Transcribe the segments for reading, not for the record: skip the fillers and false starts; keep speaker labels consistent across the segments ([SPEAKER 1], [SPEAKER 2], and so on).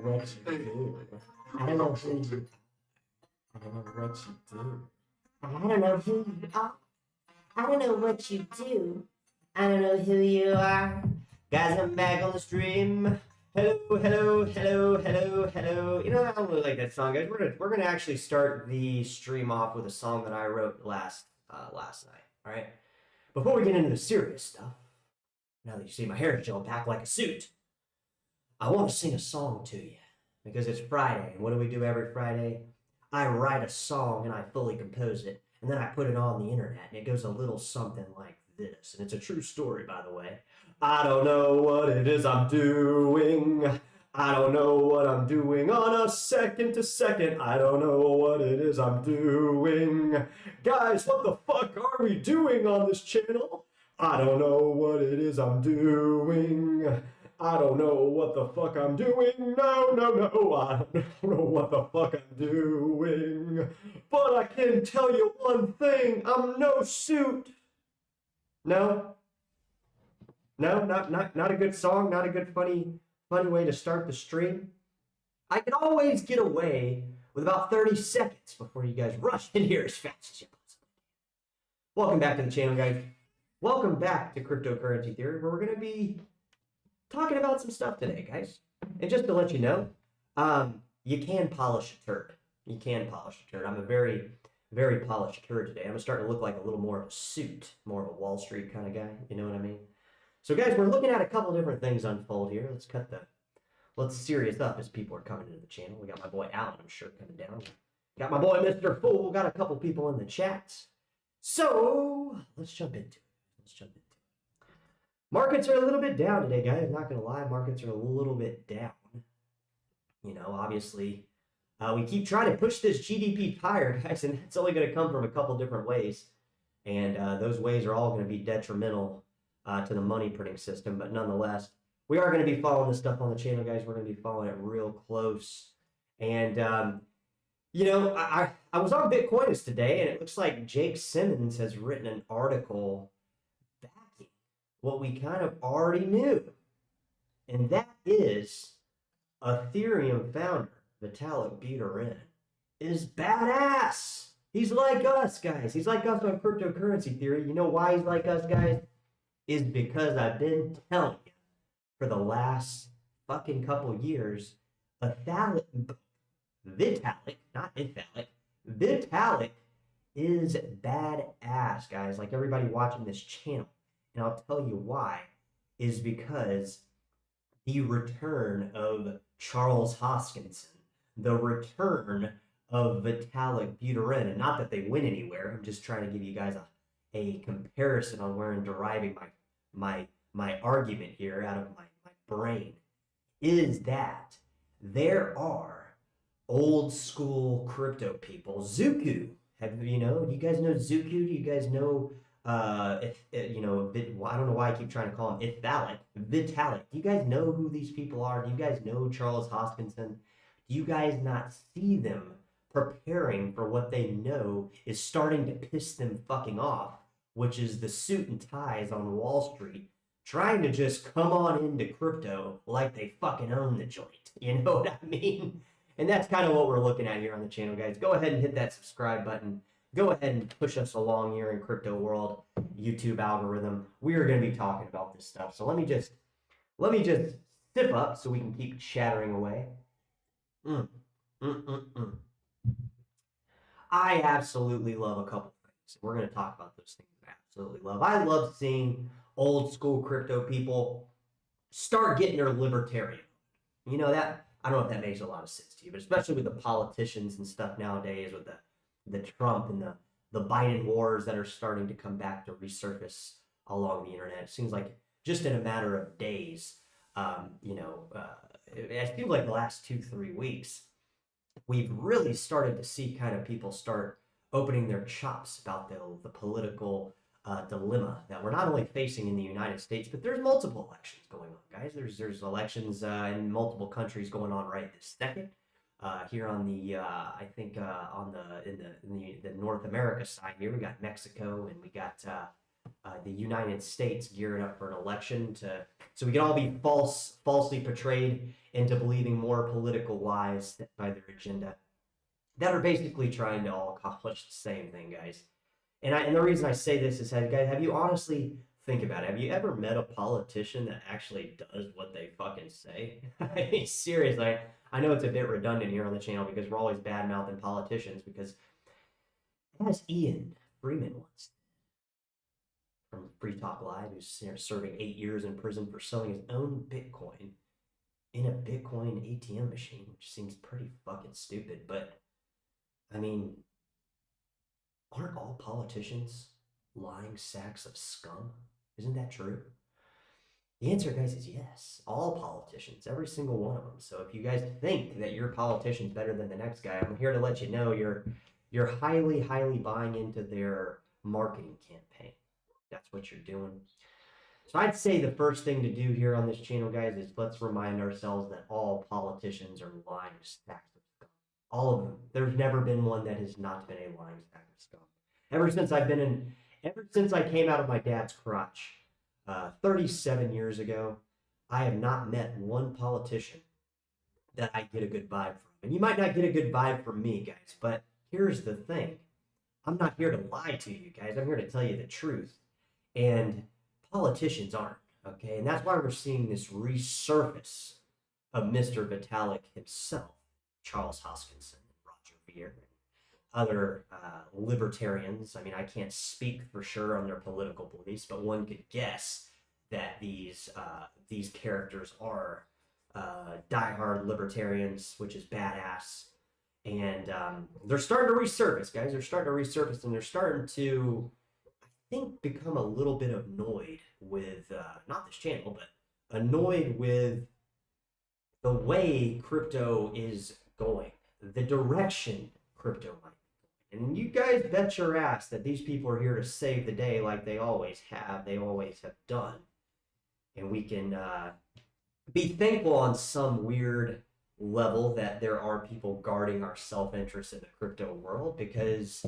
[SPEAKER 1] What you do. I don't know who you I don't know what you do. I don't know who you are. I don't know what you do. I don't know who you are. Guys, I'm back on the stream. Hello, hello, hello, hello, hello. You know, I don't really like that song, guys. We're gonna actually start the stream off with a song that I wrote last night. All right. Before we get into the serious stuff, now that you see my hair gel back like a suit, I want to sing a song to you because it's Friday. And what do we do every Friday? I write a song and I fully compose it. And then I put it on the internet. And it goes a little something like this. And it's a true story, by the way. I don't know what it is I'm doing. I don't know what I'm doing on a second to second. I don't know what it is I'm doing. Guys, what the fuck are we doing on this channel? I don't know what it is I'm doing. I don't know what the fuck I'm doing. No, no, no. I don't know what the fuck I'm doing. But I can tell you one thing. I'm no suit. No? No, not a good song. Not a good funny way to start the stream. I can always get away with about 30 seconds before you guys rush in here as fast as you possibly can. Welcome back to the channel, guys. Welcome back to Cryptocurrency Theory, where we're going to be talking about some stuff today, guys. And just to let you know, you can polish a turd. You can polish a turd. I'm a very, very polished turd today. I'm starting to look like a little more of a suit, more of a Wall Street kind of guy. You know what I mean? So, guys, we're looking at a couple different things unfold here. Let's serious up as people are coming into the channel. We got my boy Alan, I'm sure, coming down. Got my boy Mr. Fool. Got a couple people in the chats. So, let's jump into it. Markets are a little bit down today, guys. Not going to lie, markets are a little bit down. You know, obviously, we keep trying to push this GDP higher, guys, and it's only going to come from a couple different ways. And those ways are all going to be detrimental to the money printing system. But nonetheless, we are going to be following this stuff on the channel, guys. We're going to be following it real close. And, you know, I was on Bitcoinist today, and it looks like Jake Simmons has written an article backing what we kind of already knew. And that is Ethereum founder Vitalik Buterin is badass. He's like us, guys. He's like us on Cryptocurrency Theory. You know why he's like us, guys? Is because I've been telling you for the last fucking couple years, Vitalik, not Vitalik, Vitalik is badass, guys. Like everybody watching this channel. And I'll tell you why, is because the return of Charles Hoskinson, the return of Vitalik Buterin, and not that they went anywhere, I'm just trying to give you guys a comparison on where I'm deriving my argument here out of my brain, is that there are old school crypto people. Zuku, do you guys know Zuku? Do you guys know I don't know why I keep trying to call him Vitalik. Do you guys know who these people are? Do you guys know Charles Hoskinson? Do you guys not see them preparing for what they know is starting to piss them fucking off, which is the suit and ties on Wall Street trying to just come on into crypto like they fucking own the joint. You know what I mean? And that's kind of what we're looking at here on the channel, guys. Go ahead and hit that subscribe button. Go ahead and push us along here in crypto world, YouTube algorithm. We are going to be talking about this stuff. So let me just sip up so we can keep chattering away. I absolutely love a couple things. We're going to talk about those things I absolutely love. I love seeing old school crypto people start getting their libertarian. You know that? I don't know if that makes a lot of sense to you, but especially with the politicians and stuff nowadays, with the Trump and the Biden wars that are starting to come back to resurface along the internet. It seems like just in a matter of days, it feels like the last 2-3 weeks, we've really started to see kind of people start opening their chops about the political dilemma that we're not only facing in the United States, but there's multiple elections going on, guys. There's elections in multiple countries going on right this second. Here on the, in the North America side here, we got Mexico and we got
[SPEAKER 2] the United States gearing up for an election so we can all be falsely portrayed into believing more political lies by their agenda that are basically trying to all accomplish the same thing, guys. And the reason I say this is, guys, have you honestly think about it? Have you ever met a politician that actually does what they fucking say? I mean, seriously, I know it's a bit redundant here on the channel because we're always bad mouthing politicians because as Ian Freeman once from Free Talk Live, who's serving 8 years in prison for selling his own Bitcoin in a Bitcoin ATM machine, which seems pretty fucking stupid. But I mean, aren't all politicians lying sacks of scum? Isn't that true? The answer, guys, is yes. All politicians, every single one of them. So if you guys think that your politician's better than the next guy, I'm here to let you know you're highly, highly buying into their marketing campaign. That's what you're doing. So I'd say the first thing to do here on this channel, guys, is let's remind ourselves that all politicians are lying sacks of scum. All of them. There's never been one that has not been a lying sack of scum. Ever since I came out of my dad's crotch, 37 years ago, I have not met one politician that I get a good vibe from. And you might not get a good vibe from me, guys, but here's the thing. I'm not here to lie to you guys. I'm here to tell you the truth. And politicians aren't, okay? And that's why we're seeing this resurface of Mr. Vitalik himself, Charles Hoskinson, Roger Ver, and other libertarians. I mean, I can't speak for sure on their political beliefs, but one could guess that these characters are diehard libertarians, which is badass. And they're starting to resurface, guys. They're starting to resurface, and they're starting to, I think, become a little bit annoyed with, not this channel, but annoyed with the way crypto is going, the direction crypto might be going. And you guys bet your ass that these people are here to save the day like they always have done. And we can be thankful on some weird level that there are people guarding our self-interest in the crypto world, because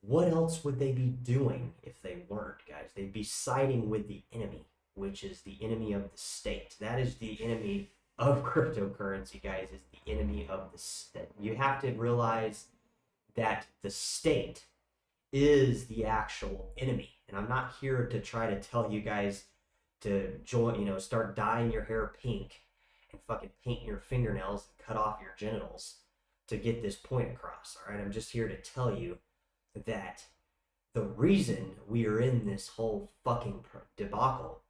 [SPEAKER 2] what else would they be doing if they weren't, guys? They'd be siding with the enemy, which is the enemy of the state. That is the enemy of cryptocurrency, guys, is the enemy of the state. You have to realize that the state is the actual enemy. And I'm not here to try to tell you guys to join, start dyeing your hair pink and fucking paint your fingernails and cut off your genitals to get this point across, all right? I'm just here to tell you that the reason we are in this whole fucking debacle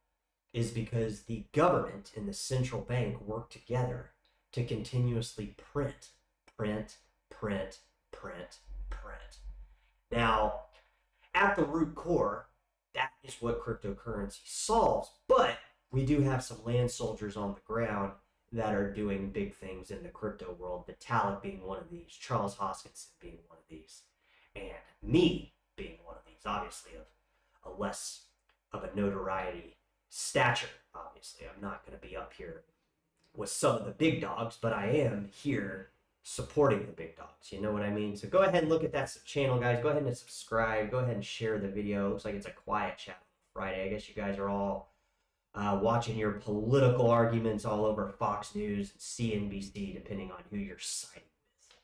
[SPEAKER 2] is because the government and the central bank work together to continuously print. Now, at the root core, that is what cryptocurrency solves, but we do have some land soldiers on the ground that are doing big things in the crypto world, Vitalik being one of these, Charles Hoskinson being one of these, and me being one of these, obviously of a less of a notoriety stature. Obviously, I'm not going to be up here with some of the big dogs, but I am here supporting the big dogs. You know what I mean? So go ahead and look at that channel, guys. Go ahead and subscribe. Go ahead and share the video. It looks like it's a quiet chat Friday. I guess you guys are all watching your political arguments all over Fox News, CNBC, depending on who you're siding with.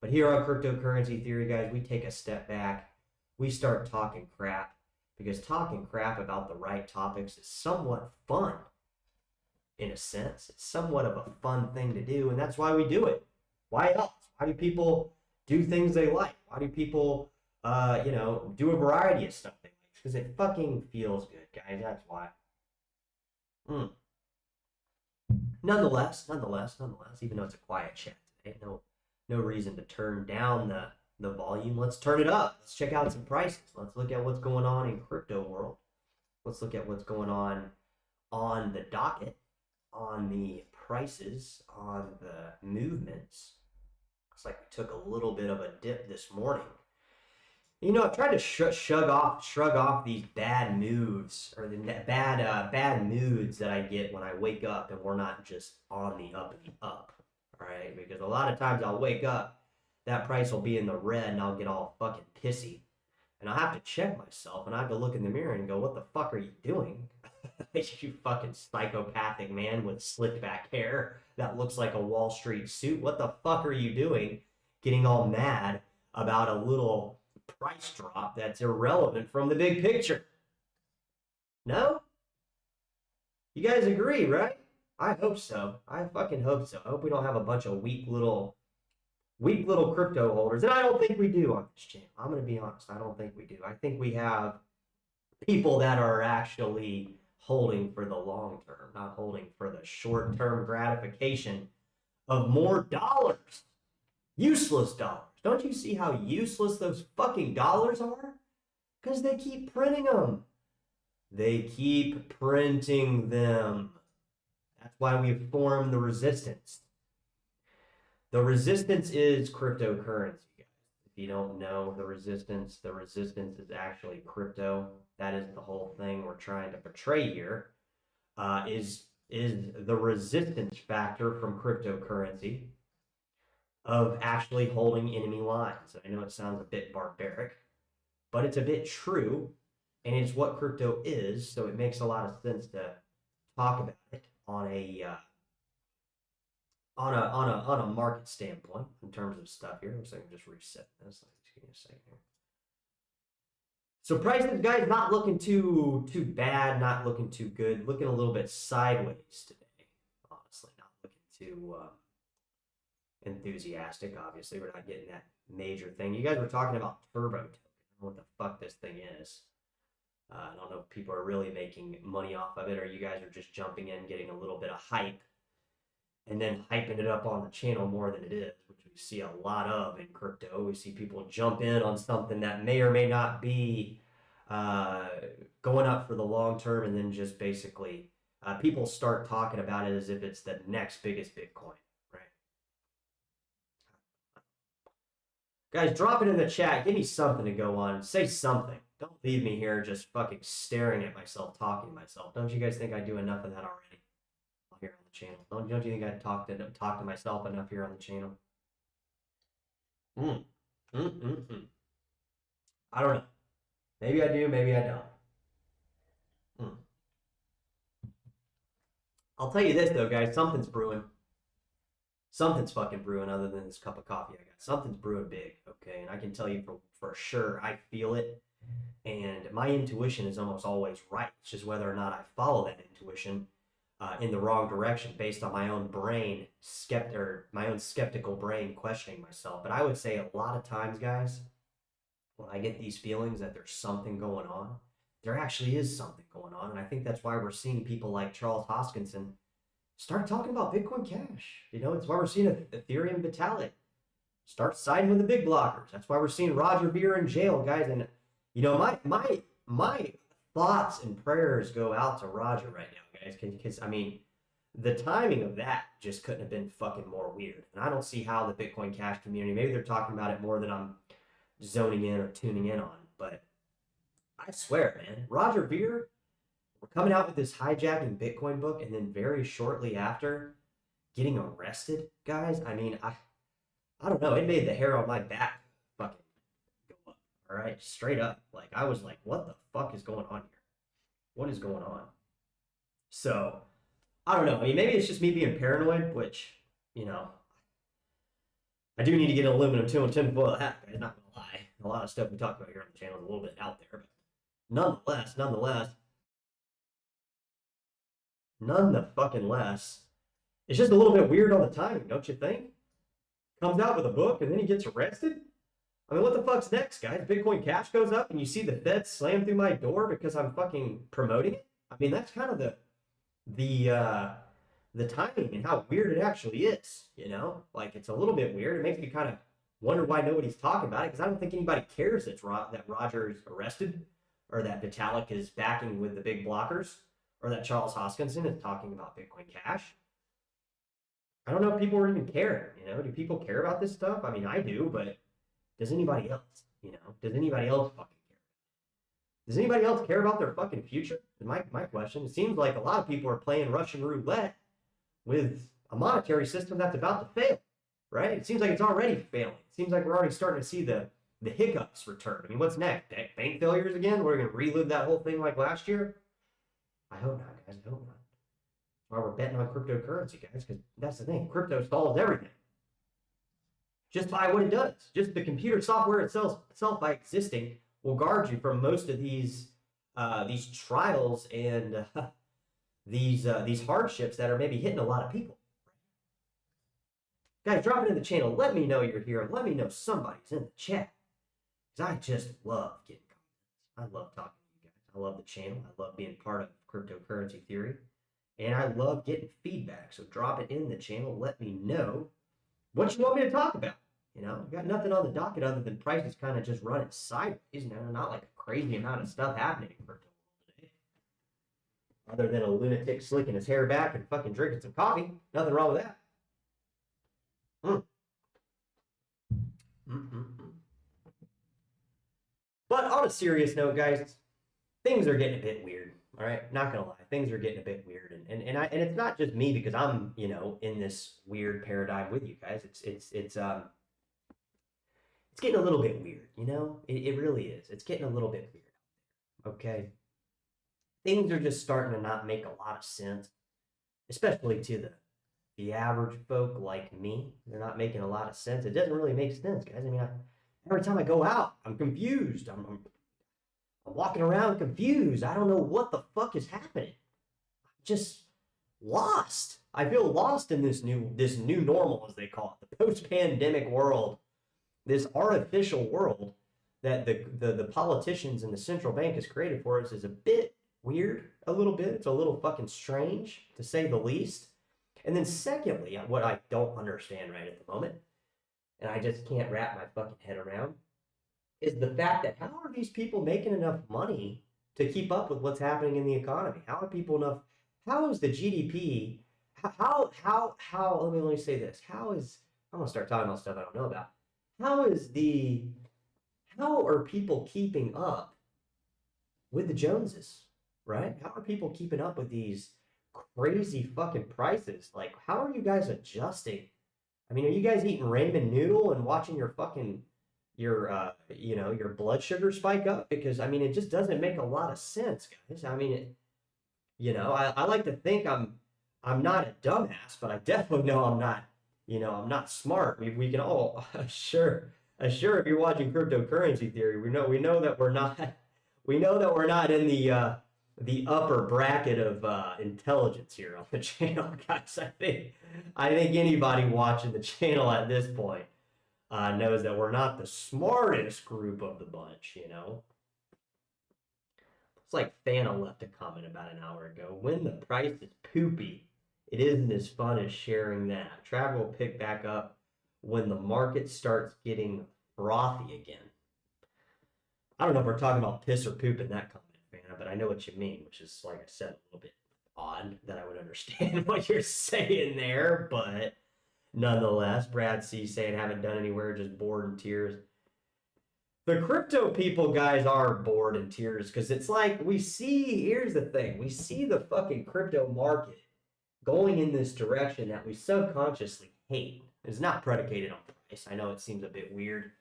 [SPEAKER 2] But here on Cryptocurrency Theory, guys, we take a step back. We start talking crap, because talking crap about the right topics is somewhat fun, in a sense. It's somewhat of a fun thing to do, and that's why we do it. Why else? Why do people do things they like? Why do people, do a variety of stuff they like? Because it fucking feels good, guys. That's why. Nonetheless, even though it's a quiet chat today, no reason to turn down the volume. Let's turn it up. Let's check out some prices. Let's look at what's going on in crypto world. Let's look at what's going on the docket, on the prices, on the movements. Looks like we took a little bit of a dip this morning. I've tried to shrug off these bad moves, or the bad moods that I get when I wake up and we're not just on the up and up, right? Because a lot of times I'll wake up, that price will be in the red, and I'll get all fucking pissy, And I have to check myself, and I have to look in the mirror and go, what the fuck are you doing? You fucking psychopathic man with slicked back hair that looks like a Wall Street suit. What the fuck are you doing getting all mad about a little price drop that's irrelevant from the big picture? No? You guys agree, right? I hope so. I fucking hope so. I hope we don't have a bunch of weak little crypto holders. And I don't think we do on this channel. I'm going to be honest. I don't think we do. I think we have people that are actually holding for the long term, not holding for the short term gratification of more dollars. Useless dollars. Don't you see how useless those fucking dollars are? Because they keep printing them. They keep printing them. That's why we've formed the resistance. The resistance is cryptocurrency, guys. If you don't know the resistance is actually crypto. That is the whole thing we're trying to portray here. Is the resistance factor from cryptocurrency of actually holding enemy lines. I know it sounds a bit barbaric, but it's a bit true, and it's what crypto is, so it makes a lot of sense to talk about it on a market standpoint in terms of stuff here. Looks like I'm just reset this. Just give me a second here. So prices, guys, not looking too bad, not looking too good, looking a little bit sideways today. Honestly, not looking too enthusiastic. Obviously, we're not getting that major thing. You guys were talking about turbo token. I don't know what the fuck this thing is. I don't know if people are really making money off of it, or you guys are just jumping in, getting a little bit of hype, and then hyping it up on the channel more than it is, which we see a lot of in crypto. We see people jump in on something that may or may not be going up for the long term, and then just basically people start talking about it as if it's the next biggest Bitcoin, right? Guys, drop it in the chat. Give me something to go on. Say something. Don't leave me here just fucking staring at myself, talking to myself. Don't you guys think I do enough of that already here on the channel? Don't you think I talk to myself enough here on the channel? I don't know. Maybe I do, maybe I don't. I'll tell you this though, guys. Something's brewing. Something's fucking brewing other than this cup of coffee I got. Something's brewing big, okay? And I can tell you for sure, I feel it. And my intuition is almost always right. It's just whether or not I follow that intuition in the wrong direction based on my own brain, my own skeptical brain questioning myself. But I would say a lot of times, guys, when I get these feelings that there's something going on, there actually is something going on. And I think that's why we're seeing people like Charles Hoskinson start talking about Bitcoin Cash. You know, it's why we're seeing Ethereum Vitalik start siding with the big blockers. That's why we're seeing Roger Ver in jail, guys. And you know, my thoughts and prayers go out to Roger right now, guys, because I mean, the timing of that just couldn't have been fucking more weird. And I don't see how the Bitcoin Cash community, maybe they're talking about it more than I'm zoning in or tuning in on, but I swear, man, Roger Ver, we're coming out with this hijacking Bitcoin book, and then very shortly after getting arrested, guys. I mean, I don't know, it made the hair on my back fucking go up. All right, straight up. Like, I was like, what the fuck is going on here? What is going on? So, I don't know. I mean, maybe it's just me being paranoid, which, you know, I do need to get an aluminum tin foil hat, guys, not gonna lie. A lot of stuff we talk about here on the channel is a little bit out there, but nonetheless, it's just a little bit weird on the timing, don't you think? Comes out with a book and then he gets arrested? I mean, what the fuck's next, guys? Bitcoin Cash goes up and you see the Fed slam through my door because I'm fucking promoting it? I mean, that's kind of the timing and how weird it actually is, you know? Like, it's a little bit weird. It makes me kind of wonder why nobody's talking about it, because I don't think anybody cares that Roger's arrested, or that Vitalik is backing with the big blockers, or that Charles Hoskinson is talking about Bitcoin Cash. I don't know if people are even caring, you know? Do people care about this stuff? I mean, I do, but does anybody else, you know? Does anybody else fucking care? Does anybody else care about their fucking future? And my question, it seems like a lot of people are playing Russian roulette with a monetary system that's about to fail, right? It seems like it's already failing. It seems like we're already starting to see the the hiccups return. I mean, what's next? Bank failures again? We're going to relive that whole thing like last year? I hope not, guys. I hope not. That's why we're betting on cryptocurrency, guys, because that's the thing. Crypto stalls everything. Just by what it does. Just the computer software itself by existing will guard you from most of these trials and these hardships that are maybe hitting a lot of people. Guys, drop it in the channel. Let me know you're here. Let me know somebody's in the chat. Because I just love getting comments. I love talking to you guys. I love the channel. I love being part of cryptocurrency theory. And I love getting feedback. So drop it in the channel. Let me know what you want me to talk about. You know, got nothing on the docket other than prices kind of just running sideways. You know, not like a crazy amount of stuff happening in crypto today. Other than a lunatic slicking his hair back and fucking drinking some coffee. Nothing wrong with that. But on a serious note, guys, things are getting a bit weird. All right, not gonna lie, things are getting a bit weird, and it's not just me because I'm in this weird paradigm with you guys. It's getting a little bit weird. It really is. It's getting a little bit weird. Okay, things are just starting to not make a lot of sense, especially to the average folk like me. They're not making a lot of sense. It doesn't really make sense, guys. I mean, every time I go out, I'm confused. I'm walking around confused. I don't know what the fuck is happening. I'm just lost. I feel lost in this new normal, as they call it, the post-pandemic world, this artificial world that the politicians and the central bank has created for us is a bit weird, a little bit. It's a little fucking strange, to say the least. And then secondly, what I don't understand right at the moment, and I just can't wrap my fucking head around, is the fact that how are these people making enough money to keep up with what's happening in the economy? How is the GDP, let me say this, I'm gonna start talking about stuff I don't know about. How are people keeping up with the Joneses, right? How are people keeping up with these crazy fucking prices? Like, how are you guys adjusting? I mean, are you guys eating ramen noodle and watching your fucking your blood sugar spike up? Because I mean, it just doesn't make a lot of sense, guys. I mean, I like to think I'm not a dumbass, but I definitely know I'm not smart. We can all assure if you're watching cryptocurrency theory, we know that we're not in the upper bracket of intelligence here on the channel, guys. I think anybody watching the channel at this point knows that we're not the smartest group of the bunch. It's like Fana left a comment about an hour ago. When the price is poopy, it isn't as fun as sharing that. Travel will pick back up when the market starts getting frothy again. I don't know if we're talking about piss or poop in that comment, Fana, but I know what you mean, which is, like I said, a little bit odd that I would understand what you're saying there, but nonetheless, Brad C saying haven't done anywhere, just bored in tears. The crypto people, guys, are bored in tears because it's like here's the thing, we see the fucking crypto market going in this direction that we subconsciously hate. It's not predicated on price. I know it seems a bit weird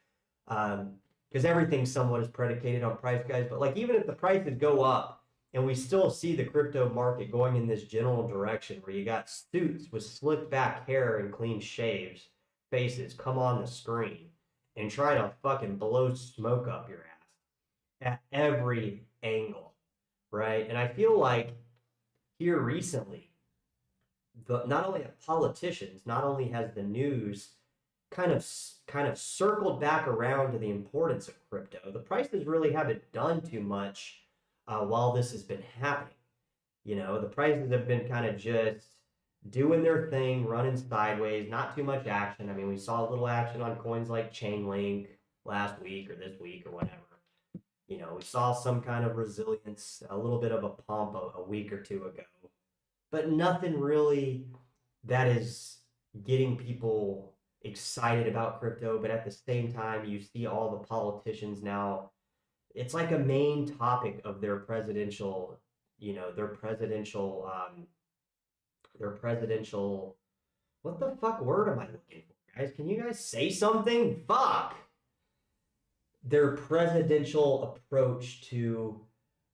[SPEAKER 2] because everything somewhat is predicated on price, guys, but like even if the prices go up and we still see the crypto market going in this general direction where you got suits with slicked back hair and clean shaves faces come on the screen and try to fucking blow smoke up your ass at every angle, right? And I feel like here recently, not only have politicians, not only has the news kind of circled back around to the importance of crypto, the prices really haven't done too much while this has been happening. The prices have been kind of just doing their thing, running sideways, not too much action. I mean, we saw a little action on coins like Chainlink last week or this week or whatever. We saw some kind of resilience, a little bit of a pump a week or two ago, but nothing really that is getting people excited about crypto. But at the same time, you see all the politicians now, it's like a main topic of their presidential, what the fuck word am I looking for, guys? Can you guys say something? Fuck. their presidential approach to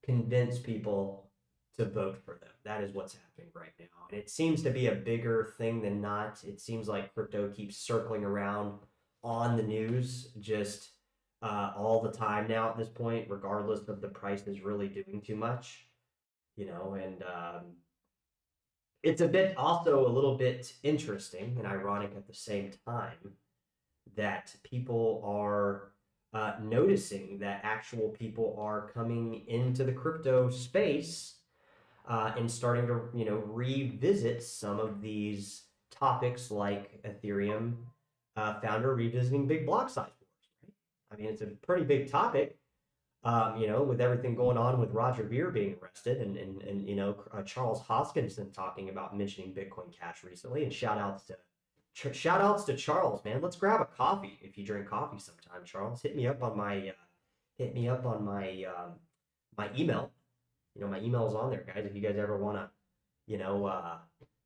[SPEAKER 2] convince people to vote for them. That is what's happening right now. And it seems to be a bigger thing than not. It seems like crypto keeps circling around on the news just all the time now at this point, regardless of the price is really doing too much, and it's a bit also a little bit interesting and ironic at the same time that people are noticing that actual people are coming into the crypto space and starting to revisit some of these topics like Ethereum founder revisiting big block size wars. Right? I mean, it's a pretty big topic. With everything going on with Roger Ver being arrested and Charles Hoskinson talking about mentioning Bitcoin Cash recently, and shout outs to Charles, man. Let's grab a coffee if you drink coffee sometime, Charles. Hit me up on my my email. My email is on there, guys. If you guys ever want to,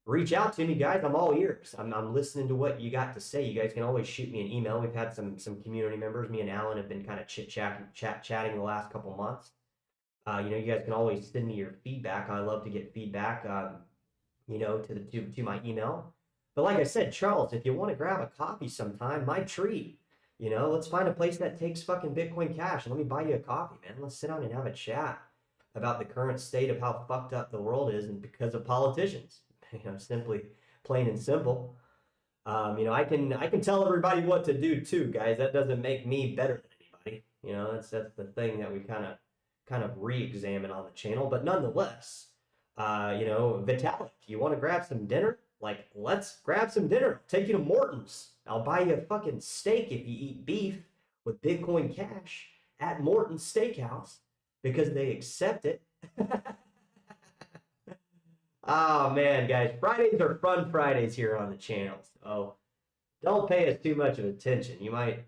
[SPEAKER 2] reach out to me, guys. I'm all ears. I'm listening to what you got to say. You guys can always shoot me an email. We've had some community members. Me and Alan have been kind of chatting the last couple months. You guys can always send me your feedback. I love to get feedback. To my email. But like I said, Charles, if you want to grab a coffee sometime, my treat. Let's find a place that takes fucking Bitcoin Cash. Let me buy you a coffee, man. Let's sit down and have a chat about the current state of how fucked up the world is and because of politicians. Simply plain and simple. I can tell everybody what to do too, guys. That doesn't make me better than anybody. That's the thing that we kind of re-examine on the channel. But nonetheless, Vitalik, you want to grab some dinner? Like, let's grab some dinner. I'll take you to Morton's. I'll buy you a fucking steak if you eat beef with Bitcoin Cash at Morton's Steakhouse because they accept it. Oh man, guys, Fridays are fun Fridays here on the channel. So don't pay us too much of attention. You might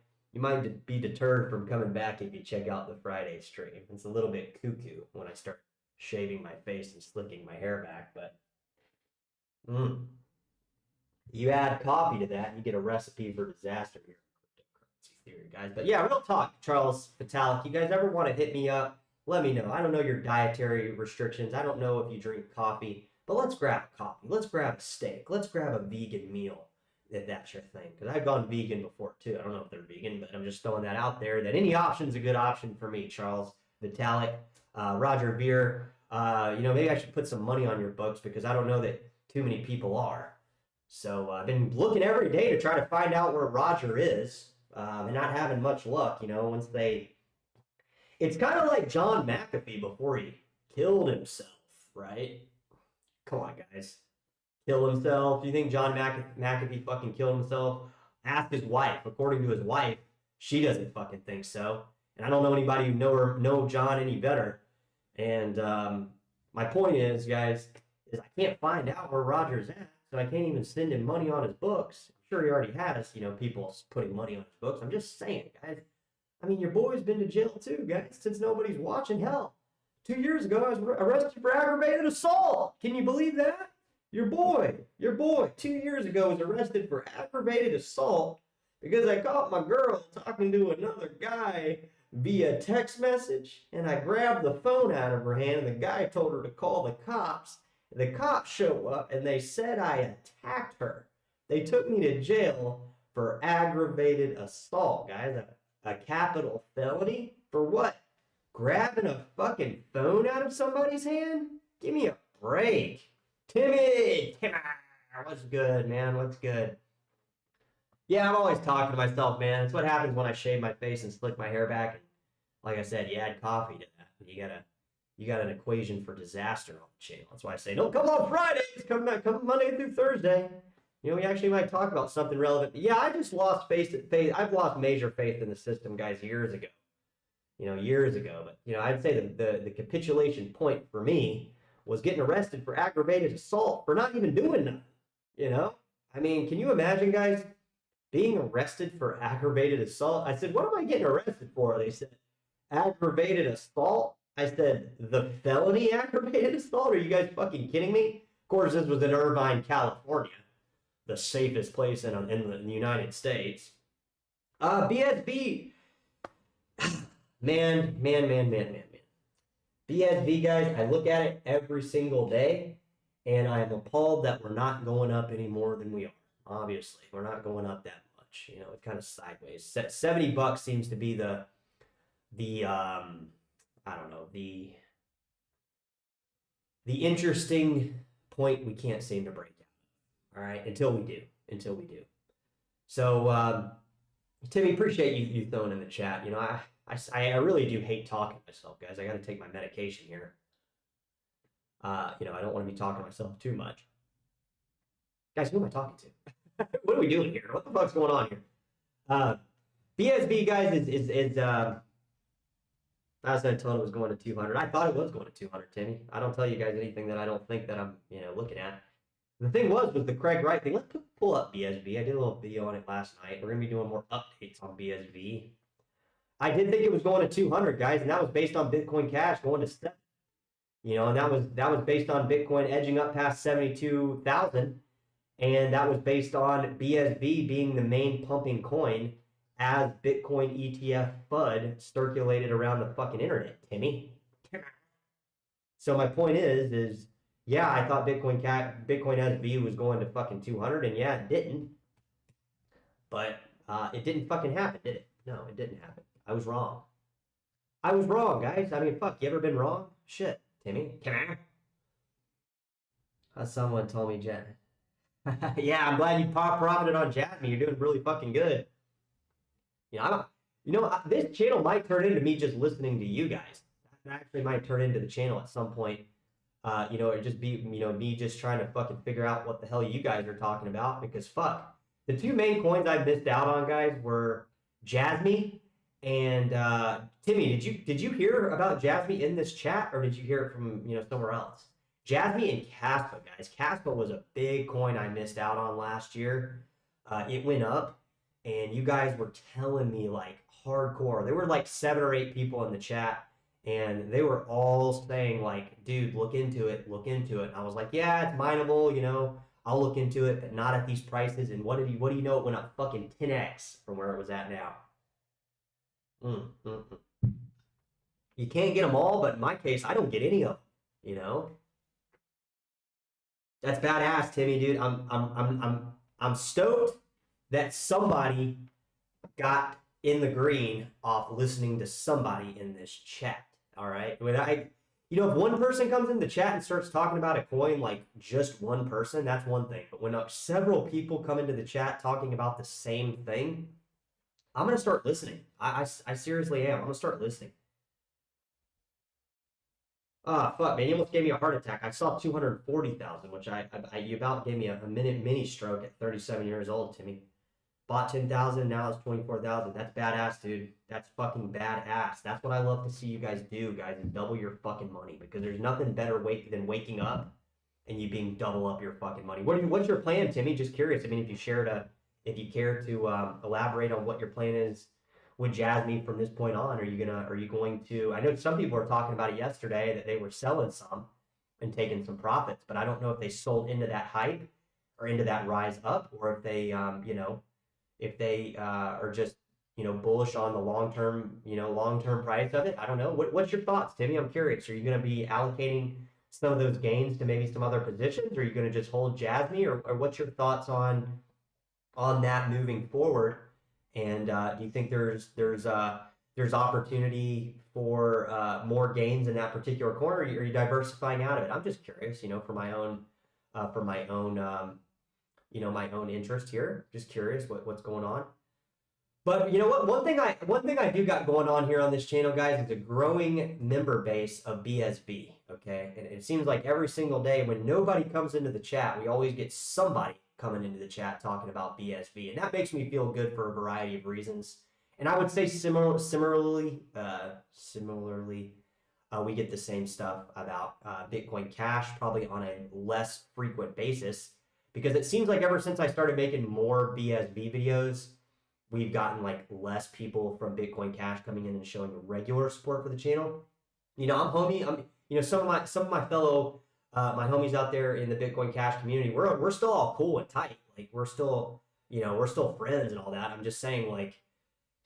[SPEAKER 2] be deterred from coming back if you check out the Friday stream. It's a little bit cuckoo when I start shaving my face and slicking my hair back, but you add coffee to that, and you get a recipe for disaster here in cryptocurrency theory, guys. But yeah, real talk, Charles Vitalik. You guys ever want to hit me up? Let me know. I don't know your dietary restrictions. I don't know if you drink coffee. But let's grab a coffee. Let's grab a steak. Let's grab a vegan meal, if that's your thing. Because I've gone vegan before, too. I don't know if they're vegan, but I'm just throwing that out there, that any option's a good option for me, Charles Vitalik, Roger Ver. Maybe I should put some money on your books because I don't know that too many people are. So I've been looking every day to try to find out where Roger is and not having much luck, once they... It's kind of like John McAfee before he killed himself, right? Come on, guys. Kill himself? Do you think John McAfee fucking killed himself? Ask his wife. According to his wife, she doesn't fucking think so. And I don't know anybody who know John any better. And my point is, guys, is I can't find out where Roger's at, so I can't even send him money on his books. I'm sure he already has, people putting money on his books. I'm just saying, guys. I mean, your boy's been to jail too, guys, since nobody's watching. Hell, 2 years ago, I was arrested for aggravated assault. Can you believe that? Your boy, 2 years ago was arrested for aggravated assault because I caught my girl talking to another guy via text message, and I grabbed the phone out of her hand, and the guy told her to call the cops. The cops show up, and they said I attacked her. They took me to jail for aggravated assault, guys. A capital felony? For what? Grabbing a fucking phone out of somebody's hand? Give me a break. Timmy! What's good, man? What's good? Yeah, I'm always talking to myself, man. It's what happens when I shave my face and slick my hair back. And like I said, you add coffee to that. You got an equation for disaster on the channel. That's why I say, don't come on Fridays. Come Monday through Thursday. We actually might talk about something relevant. But yeah, I just lost faith. I've lost major faith in the system, guys, years ago. Years ago. But, I'd say the capitulation point for me was getting arrested for aggravated assault for not even doing nothing. I mean, can you imagine, guys, being arrested for aggravated assault? I said, what am I getting arrested for? They said, aggravated assault? I said, the felony aggravated assault? Are you guys fucking kidding me? Of course, this was in Irvine, California, the safest place in the United States. BSB, Man. BSV, guys, I look at it every single day, and I am appalled that we're not going up any more than we are. Obviously, we're not going up that much. You know, it's kind of sideways. $70 seems to be the I don't know, the interesting point we can't seem to break out. All right, until we do. So, Timmy, appreciate you throwing in the chat. You know, I really do hate talking to myself, guys. I got to take my medication here. You know, I don't want to be talking to myself too much. Guys, who am I talking to? What are we doing here? What the fuck's going on here? BSB, guys, is I was going to tell it was going to 200. I thought it was going to 200, Timmy. I don't tell you guys anything that I don't think that I'm, you know, looking at. The thing was the Craig Wright thing. Let's pull up BSB. I did a little video on it last night. We're going to be doing more updates on BSB. I did think it was going to 200, guys, and that was based on Bitcoin Cash going to 7. You know, and that was based on Bitcoin edging up past 72,000, and that was based on BSB being the main pumping coin as Bitcoin ETF FUD circulated around the fucking internet, Timmy. So my point is yeah, I thought Bitcoin SB was going to fucking 200, and yeah, it didn't. But it didn't fucking happen, did it? No, it didn't happen. I was wrong. I was wrong, guys. I mean, fuck, you ever been wrong? Shit, Timmy. Someone told me, Jen. Yeah, I'm glad you profited on Jasmine. You're doing really fucking good. You know, this channel might turn into me just listening to you guys. That actually might turn into the channel at some point. You know, it'd just be, you know, me just trying to fucking figure out what the hell you guys are talking about, because fuck. The two main coins I missed out on, guys, were Jasmine and Timmy. Did you hear about Jasmine in this chat, or did you hear it from, you know, somewhere else? Jasmine and Caspa, guys. Caspa was a big coin I missed out on last year. It went up, and you guys were telling me like hardcore. There were like 7 or 8 people in the chat, and they were all saying like, dude, look into it. And I was like, yeah, it's mineable, you know, I'll look into it, but not at these prices. And what do you know? It went up fucking 10x from where it was at now. You can't get them all, but in my case, I don't get any of them, you know? That's badass, Timmy, dude. I'm stoked that somebody got in the green off listening to somebody in this chat. All right. You know, if one person comes in the chat and starts talking about a coin, like just one person, that's one thing. But when several people come into the chat talking about the same thing, I'm going to start listening. I seriously am. I'm going to start listening. Ah, fuck, man. You almost gave me a heart attack. I saw 240,000, which you about gave me a mini stroke at 37 years old, Timmy. Bought 10,000, now it's 24,000. That's badass, dude. That's fucking badass. That's what I love to see you guys do, guys, is double your fucking money, because there's nothing better than waking up and you being double up your fucking money. What's your plan, Timmy? Just curious. I mean, if you care to elaborate on what your plan is with Jasmine from this point on, are you going to? I know some people were talking about it yesterday that they were selling some and taking some profits, but I don't know if they sold into that hype or into that rise up, or if they you know, if they are just, you know, bullish on the long-term price of it. I don't know. What's your thoughts, Timmy? I'm curious. Are you going to be allocating some of those gains to maybe some other positions? Or are you going to just hold Jasmine, or what's your thoughts on that moving forward? And do you think there's opportunity for more gains in that particular corner? Or are you diversifying out of it? I'm just curious, you know, for my own you know, my own interest here. Just curious what's going on. But you know what? One thing I do got going on here on this channel, guys, is a growing member base of BSB. Okay, and it seems like every single day when nobody comes into the chat, we always get somebody coming into the chat talking about BSB, and that makes me feel good for a variety of reasons. And I would say similarly, we get the same stuff about Bitcoin Cash, probably on a less frequent basis, because it seems like ever since I started making more BSB videos, we've gotten like less people from Bitcoin Cash coming in and showing regular support for the channel. You know, you know, some of my fellow my homies out there in the Bitcoin Cash community, we're still all cool and tight. Like we're still friends and all that. I'm just saying, like,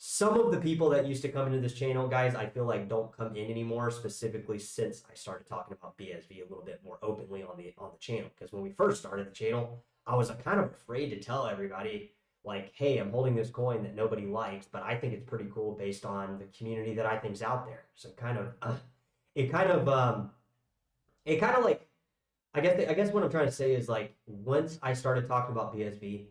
[SPEAKER 2] some of the people that used to come into this channel, guys, I feel like don't come in anymore, specifically since I started talking about BSV a little bit more openly on the channel. Because when we first started the channel, I was kind of afraid to tell everybody, like, hey, I'm holding this coin that nobody likes, but I think it's pretty cool based on the community that I think's out there. So it kind of like, I guess what I'm trying to say is, like, once I started talking about BSV,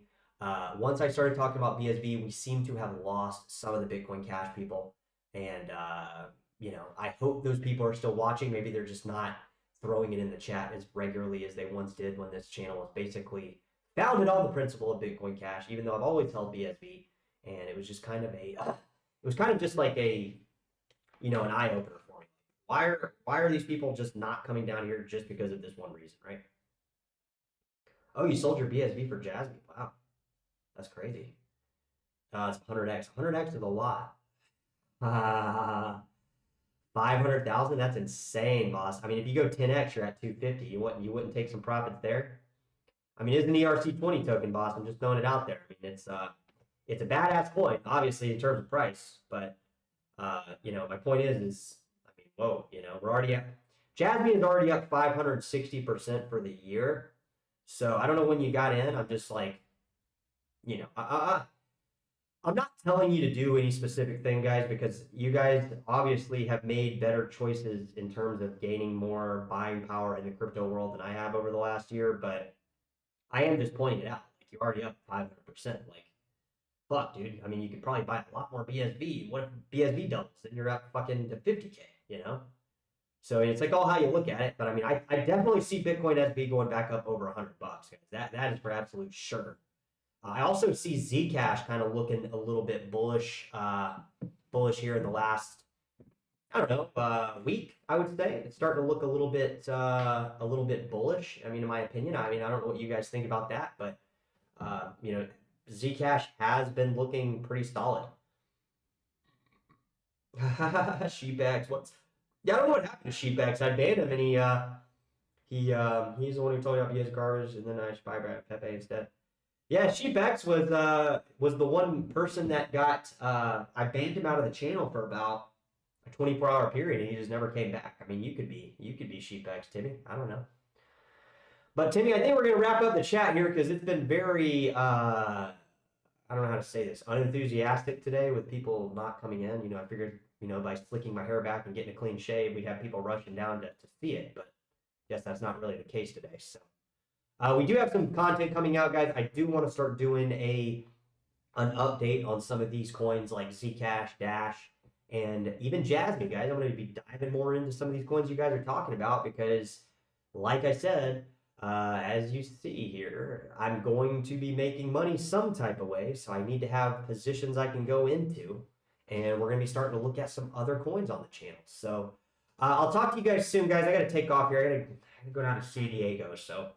[SPEAKER 2] we seem to have lost some of the Bitcoin Cash people, and I hope those people are still watching. Maybe they're just not throwing it in the chat as regularly as they once did when this channel was basically founded on the principle of Bitcoin Cash. Even though I've always held BSV, and it was just kind of just like an eye opener for me. Why are these people just not coming down here just because of this one reason, right? Oh, you sold your BSV for Jasmine. Wow. That's crazy. It's 100x. 100x is a lot. 500,000. That's insane, boss. I mean, if you go 10x, you're at 250. You wouldn't take some profits there? I mean, it's an ERC20 token, boss. I'm just throwing it out there. I mean, it's a badass coin, obviously, in terms of price. But my point is, I mean, whoa, we're already at Jasmine is already up 560% for the year. So I don't know when you got in. I'm just like, I'm not telling you to do any specific thing, guys, because you guys obviously have made better choices in terms of gaining more buying power in the crypto world than I have over the last year. But I am just pointing it out. Like, you're already up 500%. Like, fuck, dude. I mean, you could probably buy a lot more BSV. What if BSV doubles? Then you're up fucking to 50K, So it's like all how you look at it. But I mean, I definitely see Bitcoin SB going back up over $100, guys. That is for absolute sure. I also see Zcash kind of looking a little bit bullish here in the last, I don't know, week. I would say it's starting to look a little bit bullish. I mean, in my opinion, I don't know what you guys think about that, but Zcash has been looking pretty solid. Sheepx, I don't know what happened to Sheepx. I banned him, and he's the one who told me about BS garbage, and then I should buy Pepe instead. Yeah, Sheepx was the one person that got I banned him out of the channel for about a 24-hour period, and he just never came back. I mean, you could be Sheepx, Timmy. I don't know. But Timmy, I think we're gonna wrap up the chat here because it's been very I don't know how to say this, unenthusiastic today with people not coming in. I figured, by slicking my hair back and getting a clean shave, we'd have people rushing down to see it, but I guess that's not really the case today. So we do have some content coming out, guys. I do want to start doing an update on some of these coins like Zcash, Dash, and even Jasmine, guys. I'm going to be diving more into some of these coins you guys are talking about because, like I said, as you see here, I'm going to be making money some type of way, so I need to have positions I can go into, and we're going to be starting to look at some other coins on the channel. So I'll talk to you guys soon, guys. I got to take off here. I got to go down to San Diego, so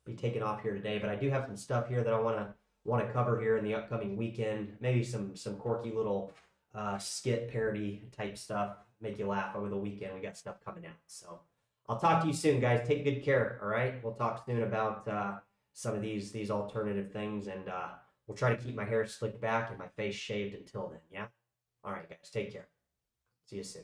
[SPEAKER 2] be taking off here today. But I do have some stuff here that I want to cover here in the upcoming weekend. Maybe some quirky little skit parody type stuff, make you laugh over the weekend. We got stuff coming out, so I'll talk to you soon, guys. Take good care. All right, we'll talk soon about some of these alternative things, and we'll try to keep my hair slicked back and my face shaved until then. Yeah. All right, guys. Take care. See you soon.